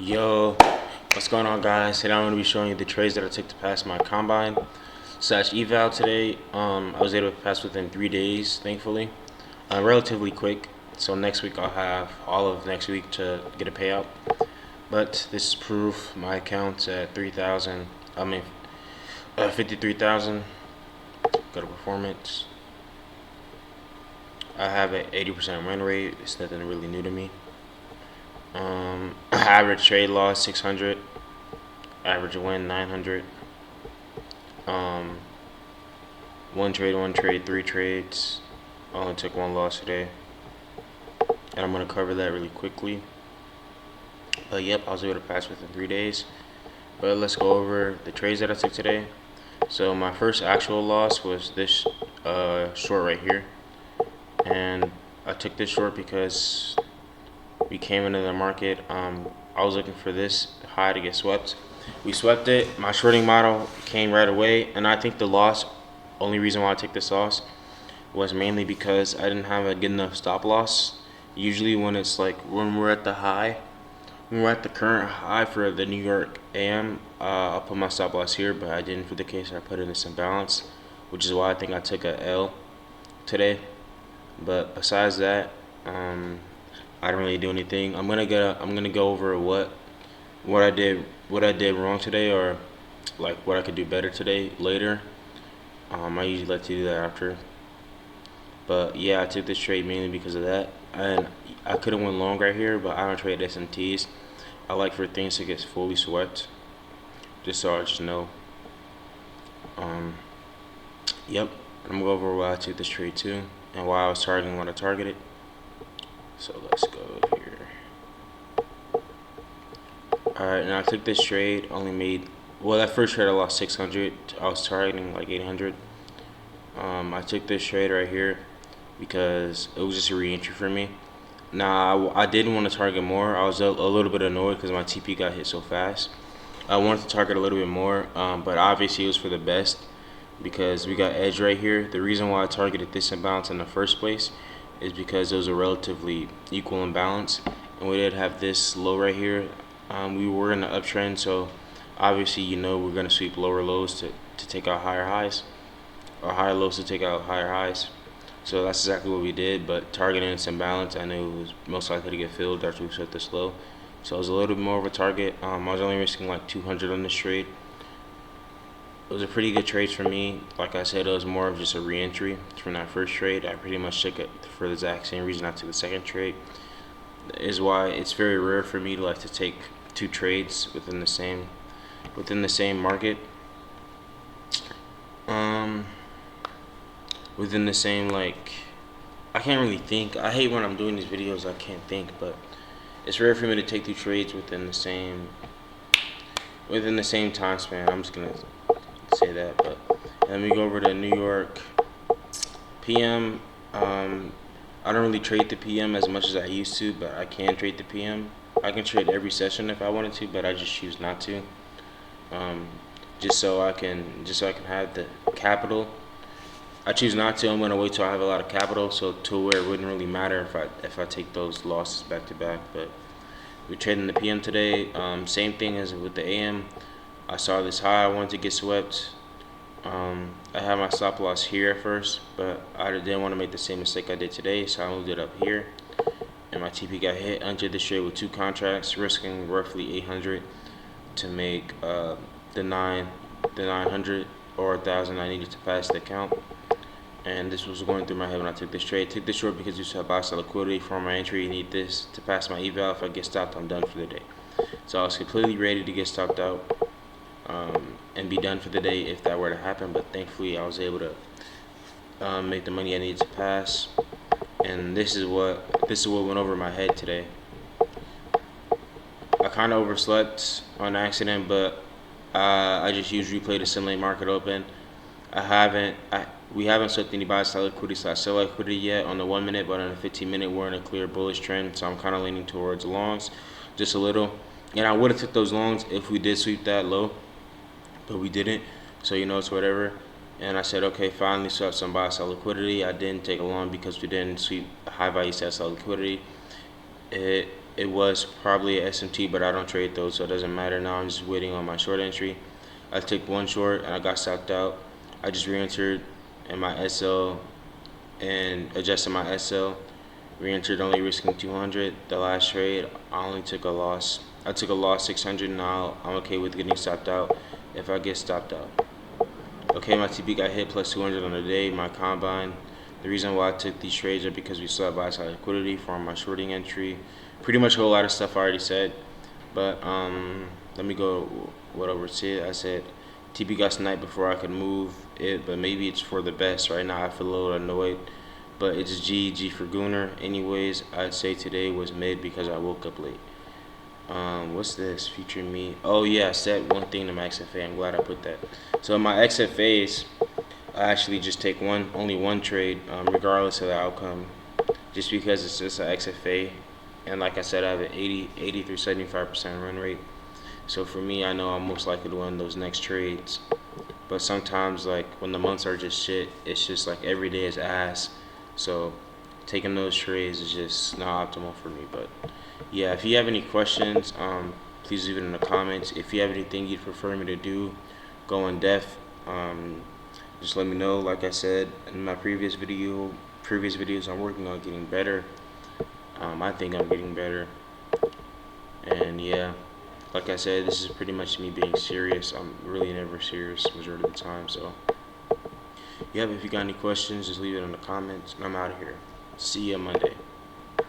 Yo, what's going on, guys? Today I'm going to be showing you the trades that I took to pass my combine slash eval today. I was able to pass within 3 days, thankfully. Relatively quick. So next week I'll have all of next week to get a payout. But this is proof. My account's at 3,000. 53,000. Go to performance. I have an 80% win rate. It's nothing really new to me. Average trade loss 600. Average win 900. One trade, 3 trades. I only took 1 loss today, and I'm gonna cover that really quickly. But yep, I was able to pass within 3 days. But let's go over the trades that I took today. So my first actual loss was this short right here, and I took this short because we came into the market. I was looking for this high to get swept. We swept it. My shorting model came right away, and I think the loss, only reason why I took this loss, was mainly because I didn't have a good enough stop loss. Usually when it's like when we're at the high, when we're at the current high for the New York AM, I'll put my stop loss here, but I didn't for the case. I put it in this imbalance, which is why I think I took a L today. But besides that, I didn't really do anything. I'm gonna go over what I did wrong today, or like what I could do better today later. I usually like to do that after. But yeah, I took this trade mainly because of that. And I could have went long right here, but I don't trade SMTs. I like for things to get fully swept, just so I just know. Yep. I'm gonna go over why I took this trade too, and why I was targeting what I targeted. So let's go here. Alright, and I took this trade, only made, well, that first trade I lost 600. I was targeting like 800. I took this trade right here because it was just a re-entry for me. Now, I didn't want to target more. I was a little bit annoyed because my TP got hit so fast. I wanted to target a little bit more, but obviously it was for the best because we got edge right here. The reason why I targeted this imbalance in the first place is because it was a relatively equal imbalance, and we did have this low right here. We were in the uptrend, so obviously we're going to sweep lower lows to take out higher highs, or higher lows to take out higher highs. So that's exactly what we did, but targeting this imbalance, I knew it was most likely to get filled after we set this low. So it was a little bit more of a target. I was only risking like 200 on this trade. It was a pretty good trade for me. Like I said, it was more of just a re-entry from that first trade. I pretty much took it for the exact same reason I took the second trade. Is why it's very rare for me to like to take 2 trades within the same market. Within the same, like, I can't really think. I hate when I'm doing these videos, I can't think, but it's rare for me to take 2 trades within the same time span. I'm just gonna say that. But let me go over to New York PM. I don't really trade the PM as much as I used to, but I can trade the PM. I can trade every session if I wanted to, but I just choose not to. Just so I can have the capital. I choose not to. I'm gonna wait till I have a lot of capital, so to where it wouldn't really matter if I take those losses back to back. But we traded in the PM today. Same thing as with the AM. I saw this high. I wanted to get swept. I had my stop loss here at first, but I didn't want to make the same mistake I did today, so I moved it up here. And my TP got hit. Entered this trade with 2 contracts, risking roughly 800 to make the 900 or 1,000 I needed to pass the account. And this was going through my head when I took this trade. Took this short because you saw buy sell liquidity for my entry. You need this to pass my eval. If I get stopped, I'm done for the day. So I was completely ready to get stopped out and be done for the day if that were to happen. But thankfully, I was able to make the money I needed to pass. And this is what went over my head today. I kind of overslept on accident, but I just used replay to simulate market open. We haven't swept any buy sell liquidity / sell liquidity yet on the 1 minute, but on the 15-minute we're in a clear bullish trend, so I'm kind of leaning towards longs just a little. And I would have took those longs if we did sweep that low, but we didn't, so it's whatever. And I said, okay, finally swept some buy sell liquidity. I didn't take a long because we didn't sweep high value sell liquidity. It it was probably a SMT, but I don't trade those, so it doesn't matter. Now I'm just waiting on my short entry. I took one short and I got stopped out. I just re-entered in my SL and adjusted my SL. Re-entered only risking 200. The last trade, I only took a loss. I took a loss 600. Now I'm okay with getting stopped out if I get stopped out. Okay, my TP got hit plus 200 on the day. My combine. The reason why I took these trades are because we still have buy side liquidity from my shorting entry. Pretty much a whole lot of stuff I already said. But let me go what over to. I said TP got sniped before I could move it, but maybe it's for the best. Right now I feel a little annoyed, but it's G for Gooner. Anyways, I'd say today was mid because I woke up late. What's this featuring me? Oh yeah, I said one thing to my XFA. I'm glad I put that. So in my XFAs, I actually just take only one trade, regardless of the outcome, just because it's just an XFA. And like I said, I have an 80 through 75% run rate. So for me, I know I'm most likely to win those next trades. But sometimes, like when the months are just shit, it's just like every day is ass. So taking those trades is just not optimal for me. But yeah, if you have any questions, please leave it in the comments. If you have anything you'd prefer me to do, go in depth. Just let me know. Like I said in my previous videos, I'm working on getting better. I think I'm getting better. And yeah, like I said, this is pretty much me being serious. I'm really never serious majority of the time. So yeah, if you got any questions, just leave it in the comments. And I'm out of here. See ya Monday.